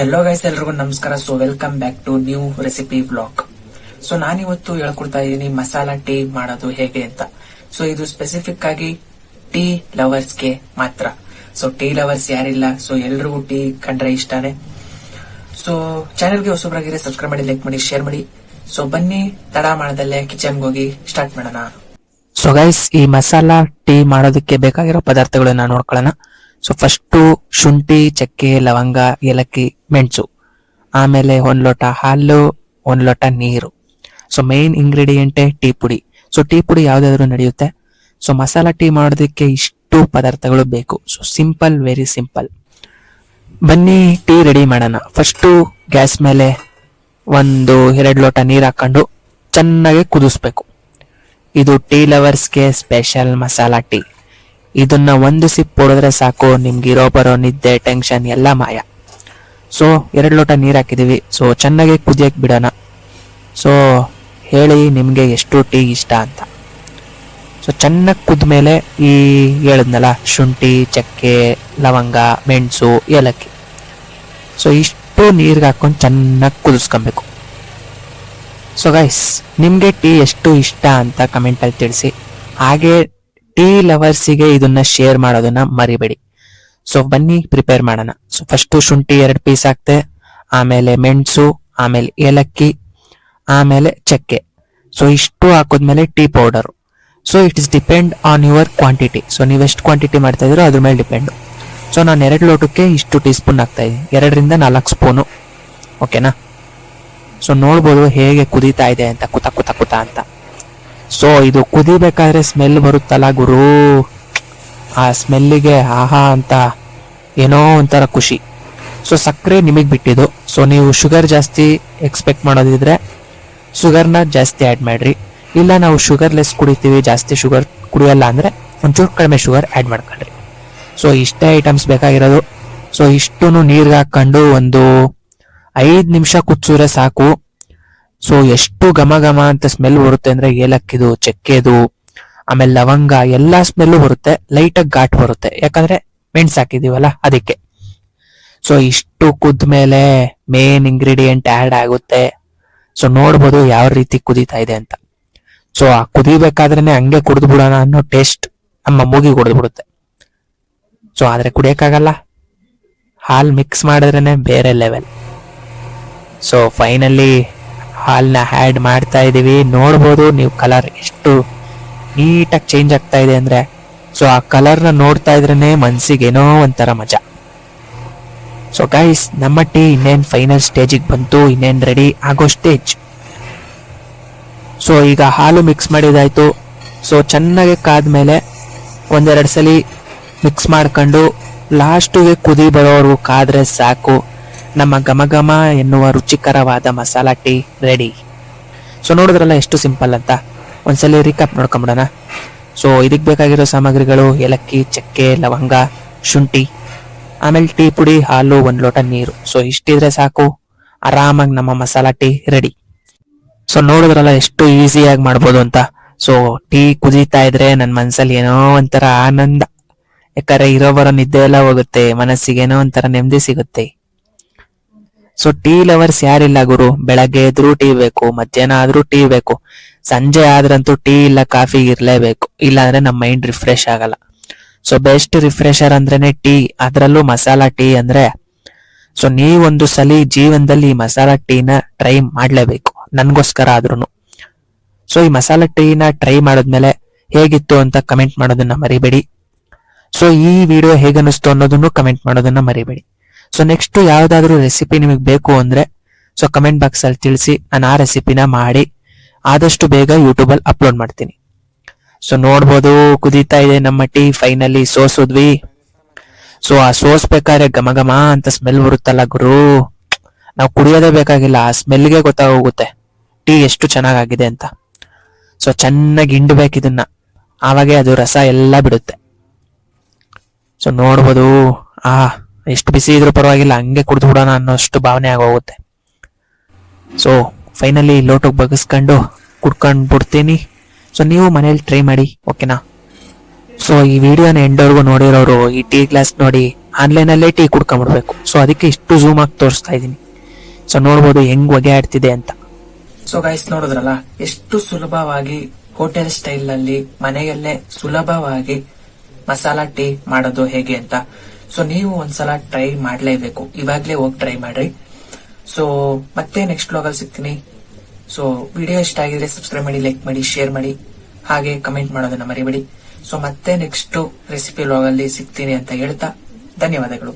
Hello guys, ಎಲ್ರಿಗೂ ನಮಸ್ಕಾರ. So welcome back to new recipe blog. So ನಾನಿವತ್ತು ಹೇಳ್ಕೊಡ್ತಾ ಇದ್ದೀನಿ ಮಸಾಲಾ ಟೀ ಮಾಡೋದು ಹೇಗೆ ಅಂತ. ಸೊ ಇದು ಸ್ಪೆಸಿಫಿಕ್ ಆಗಿ ಟೀ ಲವರ್ಸ್ಗೆ ಮಾತ್ರ. ಸೊ ಟೀ ಲವರ್ಸ್ ಯಾರಿಲ್ಲ, ಸೊ ಎಲ್ರಿಗೂ ಟೀ ಕಂಡ್ರೆ ಇಷ್ಟಾನೆ. ಸೊ ಚಾನೆಲ್ಗೆ ಹೊಸಬ್ರಾಗಿದ್ರೆ ಸಬ್ಸ್ಕ್ರೈಬ್ ಮಾಡಿ, ಲೈಕ್ ಮಾಡಿ, ಶೇರ್ ಮಾಡಿ. ಸೊ ಬನ್ನಿ ತಡ ಮಾಡದಲ್ಲೇ ಕಿಚನ್ಗೆ ಹೋಗಿ ಸ್ಟಾರ್ಟ್ ಮಾಡೋಣ. ಸೊ ಗೈಸ್, ಈ ಮಸಾಲಾ ಟೀ ಮಾಡೋದಕ್ಕೆ ಬೇಕಾಗಿರೋ ಪದಾರ್ಥಗಳನ್ನ ನೋಡ್ಕೊಳ್ಳೋಣ. ಸೊ ಫಸ್ಟು ಶುಂಠಿ, ಚಕ್ಕೆ, ಲವಂಗ, ಏಲಕ್ಕಿ, ಮೆಣಸು, ಆಮೇಲೆ 1 ಲೋಟ ಹಾಲು, 1 ಲೋಟ ನೀರು. ಸೊ ಮೇನ್ ಇಂಗ್ರೀಡಿಯೆಂಟೇ ಟೀ ಪುಡಿ. ಸೊ ಟೀ ಪುಡಿ ಯಾವ್ದಾದ್ರು ನಡೆಯುತ್ತೆ. ಸೊ ಮಸಾಲಾ ಟೀ ಮಾಡೋದಕ್ಕೆ ಇಷ್ಟು ಪದಾರ್ಥಗಳು ಬೇಕು. So simple, very simple. ಬನ್ನಿ ಟೀ ರೆಡಿ ಮಾಡೋಣ. ಫಸ್ಟು ಗ್ಯಾಸ್ ಮೇಲೆ 1-2 ಲೋಟ ನೀರು ಹಾಕೊಂಡು ಚೆನ್ನಾಗಿ ಕುದಿಸ್ಬೇಕು. ಇದು ಟೀ ಲವರ್ಸ್ಗೆ ಸ್ಪೆಷಲ್ ಮಸಾಲಾ ಟೀ. ಇದನ್ನ 1 ಸಿಪ್ ಹೊಡೆದ್ರೆ ಸಾಕು, ನಿಮ್ಗಿರೋ ಬರೋ ನಿದ್ದೆ, ಟೆನ್ಷನ್ ಎಲ್ಲ ಮಾಯ. ಸೊ 2 ಲೋಟ ನೀರು ಹಾಕಿದೀವಿ. ಸೊ ಚೆನ್ನಾಗಿ ಕುದಿಯಕ್ ಬಿಡೋಣ. ಸೊ ಹೇಳಿ ನಿಮ್ಗೆ ಎಷ್ಟು ಟೀ ಇಷ್ಟ ಅಂತ. ಸೊ ಚೆನ್ನಾಗಿ ಕುದ್ಮೇಲೆ ಈ ಹೇಳಿದ್ನಲ್ಲ, ಶುಂಠಿ, ಚಕ್ಕೆ, ಲವಂಗ, ಮೆಣಸು, ಏಲಕ್ಕಿ, ಸೊ ಇಷ್ಟು ನೀರ್ಗೆ ಹಾಕೊಂಡು ಚೆನ್ನಾಗಿ ಕುದಿಸ್ಕೊಬೇಕು. ಸೊ ಗೈಸ್, ನಿಮ್ಗೆ ಟೀ ಎಷ್ಟು ಇಷ್ಟ ಅಂತ ಕಮೆಂಟಲ್ಲಿ ತಿಳಿಸಿ. ಹಾಗೆ ಟೀ ಲವರ್ಸಿಗೆ ಇದನ್ನ ಶೇರ್ ಮಾಡೋದನ್ನ ಮರಿಬೇಡಿ. ಸೊ ಬನ್ನಿ ಪ್ರಿಪೇರ್ ಮಾಡೋಣ. ಸೊ ಫಸ್ಟ್ ಶುಂಠಿ 2 ಪೀಸ್ ಹಾಕ್ತೆ, ಆಮೇಲೆ ಮೆಣಸು, ಆಮೇಲೆ ಏಲಕ್ಕಿ, ಆಮೇಲೆ ಚಕ್ಕೆ. ಸೊ ಇಷ್ಟು ಹಾಕೋದ್ಮೇಲೆ tea powder. So it is depend on your quantity. So ನೀವು ಎಷ್ಟು ಕ್ವಾಂಟಿಟಿ ಮಾಡ್ತಾ ಇದ್ದೀರೋ ಅದ್ರ ಮೇಲೆ ಡಿಪೆಂಡ್. ಸೊ ನಾನು 2 ಲೋಟಕ್ಕೆ ಇಷ್ಟು ಟೀ ಸ್ಪೂನ್ ಹಾಕ್ತಾ ಇದ್ದೀನಿ, 2ರಿಂದ 4 ಸ್ಪೂನು. ಓಕೆನಾ? ಸೊ ನೋಡ್ಬೋದು ಹೇಗೆ ಕುದೀತಾ ಇದೆ ಅಂತ, ಕುತ ಕುತ ಕುತ ಅಂತ. ಸೊ ಇದು ಕುದಿಬೇಕಾದ್ರೆ ಸ್ಮೆಲ್ ಬರುತ್ತಲ್ಲ ಗುರು, ಆ ಸ್ಮೆಲ್ಲಿಗೆ ಆಹಾ ಅಂತ ಏನೋ ಒಂಥರ ಖುಷಿ. ಸೊ ಸಕ್ಕರೆ ನಿಮಗೆ ಬಿಟ್ಟಿದ್ದು. ಸೊ ನೀವು ಶುಗರ್ ಜಾಸ್ತಿ ಎಕ್ಸ್ಪೆಕ್ಟ್ ಮಾಡೋದಿದ್ರೆ ಶುಗರ್ನ ಜಾಸ್ತಿ ಆ್ಯಡ್ ಮಾಡ್ರಿ. ಇಲ್ಲ ನಾವು ಶುಗರ್ಲೆಸ್ ಕುಡಿತೀವಿ, ಜಾಸ್ತಿ ಶುಗರ್ ಕುಡಿಯಲ್ಲ ಅಂದರೆ ಒಂಚೂರು ಕಡಿಮೆ ಶುಗರ್ ಆ್ಯಡ್ ಮಾಡ್ಕೊಳ್ರಿ. ಸೊ ಇಷ್ಟೇ ಐಟಮ್ಸ್ ಬೇಕಾಗಿರೋದು. ಸೊ ಇಷ್ಟು ನೀರ್ಗೆ ಹಾಕೊಂಡು 5 ನಿಮಿಷ ಕುದಿಸಿದ್ರೆ ಸಾಕು. ಸೊ ಎಷ್ಟು ಘಮ ಘಮ ಅಂತ ಸ್ಮೆಲ್ ಬರುತ್ತೆ ಅಂದ್ರೆ, ಏಲಕ್ಕಿದು, ಚಕ್ಕೆದು, ಆಮೇಲೆ ಲವಂಗ ಎಲ್ಲ ಸ್ಮೆಲ್ಲು ಬರುತ್ತೆ. ಲೈಟಾಗಿ ಘಾಟ್ ಬರುತ್ತೆ, ಯಾಕಂದ್ರೆ ಮೆಣಸು ಹಾಕಿದೀವಲ್ಲ ಅದಕ್ಕೆ. ಸೊ ಇಷ್ಟು ಕುದ್ಮೇಲೆ ಮೇನ್ ಇಂಗ್ರೀಡಿಯೆಂಟ್ ಆ್ಯಡ್ ಆಗುತ್ತೆ. ಸೊ ನೋಡ್ಬೋದು ಯಾವ ರೀತಿ ಕುದೀತಾ ಇದೆ ಅಂತ. ಸೊ ಆ ಕುದಿಬೇಕಾದ್ರೇನೆ ಹಂಗೆ ಕುಡಿದು ಬಿಡೋಣ ಅನ್ನೋ ಟೇಸ್ಟ್ ನಮ್ಮ ಮೂಗಿಗೆ ಹೊಡೆದು ಬಿಡುತ್ತೆ. ಸೊ ಆದ್ರೆ ಕುಡಿಯಕ್ಕಾಗಲ್ಲ, ಹಾಲು ಮಿಕ್ಸ್ ಮಾಡಿದ್ರೇನೆ ಬೇರೆ ಲೆವೆಲ್. ಸೊ ಫೈನಲಿ ಹಾಲನ್ನ ಆ್ಯಡ್ ಮಾಡ್ತಾ ಇದೀವಿ. ನೋಡ್ಬೋದು ನೀವು ಕಲರ್ ಎಷ್ಟು ನೀಟಾಗಿ ಚೇಂಜ್ ಆಗ್ತಾ ಇದೆ ಅಂದ್ರೆ. ಸೊ ಆ ಕಲರ್ನ ನೋಡ್ತಾ ಇದ್ರೇನೆ ಮನ್ಸಿಗೆ ಏನೋ ಒಂಥರ ಮಜಾ. ಸೊ ಗೈಸ್, ನಮ್ಮ ಟೀ ಇನ್ನೇನು ಫೈನಲ್ ಸ್ಟೇಜಿಗೆ ಬಂತು, ಇನ್ನೇನು ರೆಡಿ ಆಗೋ ಸ್ಟೇಜ್. ಸೊ ಈಗ ಹಾಲು ಮಿಕ್ಸ್ ಮಾಡಿದಾಯ್ತು. ಸೊ ಚೆನ್ನಾಗಿ ಕಾದ್ಮೇಲೆ 1-2 ಸಲ ಮಿಕ್ಸ್ ಮಾಡ್ಕೊಂಡು ಲಾಸ್ಟಿಗೆ ಕುದಿ ಬರೋವರೆಗೂ ಕಾದ್ರೆ ಸಾಕು. ನಮ್ಮ ಘಮ ಘಮ ಎನ್ನುವ ರುಚಿಕರವಾದ ಮಸಾಲಾ ಟೀ ರೆಡಿ. ಸೊ ನೋಡಿದ್ರಲ್ಲ ಎಷ್ಟು ಸಿಂಪಲ್ ಅಂತ. ಒಂದ್ಸಲಿ ರೀಕ್ಯಾಪ್ ನೋಡ್ಕೊಂಬಿಡೋಣ. ಸೊ ಇದಕ್ಕೆ ಬೇಕಾಗಿರೋ ಸಾಮಗ್ರಿಗಳು: ಏಲಕ್ಕಿ, ಚಕ್ಕೆ, ಲವಂಗ, ಶುಂಠಿ, ಆಮೇಲೆ ಟೀ ಪುಡಿ, ಹಾಲು, 1 ಲೋಟ ನೀರು. ಸೊ ಇಷ್ಟಿದ್ರೆ ಸಾಕು, ಆರಾಮಾಗಿ ನಮ್ಮ ಮಸಾಲಾ ಟೀ ರೆಡಿ. ಸೊ ನೋಡಿದ್ರಲ್ಲ ಎಷ್ಟು ಈಸಿಯಾಗಿ ಮಾಡ್ಬೋದು ಅಂತ. ಸೊ ಟೀ ಕುದೀತಾ ಇದ್ರೆ ನನ್ನ ಮನಸ್ಸಲ್ಲಿ ಏನೋ ಒಂಥರ ಆನಂದ. ಯಾಕಂದ್ರೆ ಇರೋ ಬರೋ ನಿದ್ದೆ ಎಲ್ಲ ಹೋಗುತ್ತೆ, ಮನಸ್ಸಿಗೆ ಏನೋ ಒಂಥರ ನೆಮ್ಮದಿ ಸಿಗುತ್ತೆ. ಸೊ ಟೀ ಲವರ್ಸ್ ಯಾರಿಲ್ಲ ಗುರು? ಬೆಳಗ್ಗೆ ಎದ್ರೂ ಟೀ ಬೇಕು, ಮಧ್ಯಾಹ್ನ ಆದ್ರೂ ಟೀ ಬೇಕು, ಸಂಜೆ ಆದ್ರಂತೂ ಟೀ ಇಲ್ಲ ಕಾಫಿ ಇರ್ಲೇಬೇಕು. ಇಲ್ಲ ಅಂದ್ರೆ ನಮ್ಮ ಮೈಂಡ್ ರಿಫ್ರೆಶ್ ಆಗಲ್ಲ. ಸೊ ಬೆಸ್ಟ್ ರಿಫ್ರೆಶರ್ ಅಂದ್ರೇನೆ ಟೀ, ಅದ್ರಲ್ಲೂ ಮಸಾಲಾ ಟೀ ಅಂದ್ರೆ. ಸೊ ನೀವೊಂದು ಸಲ ಜೀವನದಲ್ಲಿ ಈ ಮಸಾಲಾ ಟೀನ ಟ್ರೈ ಮಾಡ್ಲೇಬೇಕು, ನನ್ಗೋಸ್ಕರ ಆದ್ರೂ. ಸೊ ಈ ಮಸಾಲಾ ಟೀನ ಟ್ರೈ ಮಾಡಿದ್ಮೇಲೆ ಹೇಗಿತ್ತು ಅಂತ ಕಮೆಂಟ್ ಮಾಡೋದನ್ನ ಮರಿಬೇಡಿ. ಸೊ ಈ ವಿಡಿಯೋ ಹೇಗನ್ನಿಸ್ತು ಅನ್ನೋದನ್ನು ಕಮೆಂಟ್ ಮಾಡೋದನ್ನ ಮರಿಬೇಡಿ. ಸೊ ನೆಕ್ಸ್ಟ್ ಯಾವ್ದಾದ್ರು ರೆಸಿಪಿ ನಿಮಗೆ ಬೇಕು ಅಂದ್ರೆ ಸೊ ಕಮೆಂಟ್ ಬಾಕ್ಸ್ ಅಲ್ಲಿ ತಿಳಿಸಿ, ನಾನು ಆ ರೆಸಿಪಿನ ಮಾಡಿ ಆದಷ್ಟು ಬೇಗ ಯೂಟ್ಯೂಬ್ ಅಲ್ಲಿ ಅಪ್ಲೋಡ್ ಮಾಡ್ತೀನಿ. ಸೊ ನೋಡ್ಬೋದು ಕುದೀತಾ ಇದೆ ನಮ್ಮ ಟೀ. ಫೈನಲಿ ಸೋಸಿದ್ವಿ. ಸೊ ಆ ಸೋಸ್ಬೇಕಾದ್ರೆ ಘಮ ಘಮ ಅಂತ ಸ್ಮೆಲ್ ಬರುತ್ತಲ್ಲ ಗುರು, ನಾವು ಕುಡಿಯೋದೇ ಬೇಕಾಗಿಲ್ಲ, ಆ ಸ್ಮೆಲ್ಗೆ ಗೊತ್ತಾಗೋಗುತ್ತೆ ಟೀ ಎಷ್ಟು ಚೆನ್ನಾಗಿದೆ ಅಂತ. ಸೊ ಚೆನ್ನಾಗಿ ಹಿಂಡ್ಬೇಕು ಇದನ್ನ, ಆವಾಗೆ ಅದು ರಸ ಎಲ್ಲ ಬಿಡುತ್ತೆ. ಸೊ ನೋಡ್ಬೋದು, ಎಷ್ಟು ಬಿಸಿ ಇದ್ರೂ ಪರವಾಗಿಲ್ಲ, ಹಂಗೆ ಕುಡಿದು ಬಿಡೋಣ ಅನ್ನೋಷ್ಟು ಭಾವನೆ ಆಗೋಗುತ್ತೆ. ಸೊ ಫೈನಲಿ ಲೋಟಕ್ಕೆ ಬಗ್ಗಿಸ್ಕೊಂಡು ಕುಡ್ಕೊಂಡು ಬಿಡ್ತೀನಿ. ಸೊ ನೀವು ಮನೇಲಿ ಟ್ರೈ ಮಾಡಿ, ಓಕೆನಾ? ಸೊ ಈ ವಿಡಿಯೋನ ಎಂಡವರೆಗೂ ನೋಡಿರೋರು ಈ ಟೀ ಗ್ಲಾಸ್ ನೋಡಿ ಆನ್ಲೈನ್ ಅಲ್ಲೇ ಟೀ ಕುಡ್ಕೊಂಡ್ಬಿಡ್ಬೇಕು. ಸೊ ಅದಕ್ಕೆ ಇಷ್ಟು ಝೂಮ್ ಆಗಿ ತೋರಿಸ್ತಾ ಇದ್ದೀನಿ. ಸೊ ನೋಡ್ಬೋದು ಹೆಂಗ್ ಹೊಗೆ ಆಡ್ತಿದೆ ಅಂತ. ಸೊ ಗೈಸ್ ನೋಡಿದ್ರಲ್ಲ, ಎಷ್ಟು ಸುಲಭವಾಗಿ ಹೋಟೆಲ್ ಸ್ಟೈಲ್ ನಲ್ಲಿ ಮನೆಯಲ್ಲೇ ಸುಲಭವಾಗಿ ಮಸಾಲಾ ಟೀ ಮಾಡೋದು ಹೇಗೆ ಅಂತ. ಸೊ ನೀವು ಒಂದ್ಸಲ ಟ್ರೈ ಮಾಡ್ಲೇಬೇಕು, ಇವಾಗ್ಲೇ ಹೋಗಿ ಟ್ರೈ ಮಾಡ್ರಿ. ಸೊ ಮತ್ತೆ ನೆಕ್ಸ್ಟ್ ವ್ಲಾಗ್ ಅಲ್ಲಿ ಸಿಗ್ತೀನಿ. ಸೊ ವಿಡಿಯೋ ಇಷ್ಟ ಆಗಿದ್ರೆ ಸಬ್ಸ್ಕ್ರೈಬ್ ಮಾಡಿ, ಲೈಕ್ ಮಾಡಿ, ಶೇರ್ ಮಾಡಿ, ಹಾಗೆ ಕಮೆಂಟ್ ಮಾಡೋದನ್ನ ಮರಿಬೇಡಿ. ಸೊ ಮತ್ತೆ ನೆಕ್ಸ್ಟ್ ರೆಸಿಪಿ ವ್ಲಾಗ್ ಅಲ್ಲಿ ಸಿಗ್ತೀನಿ ಅಂತ ಹೇಳ್ತಾ ಧನ್ಯವಾದಗಳು.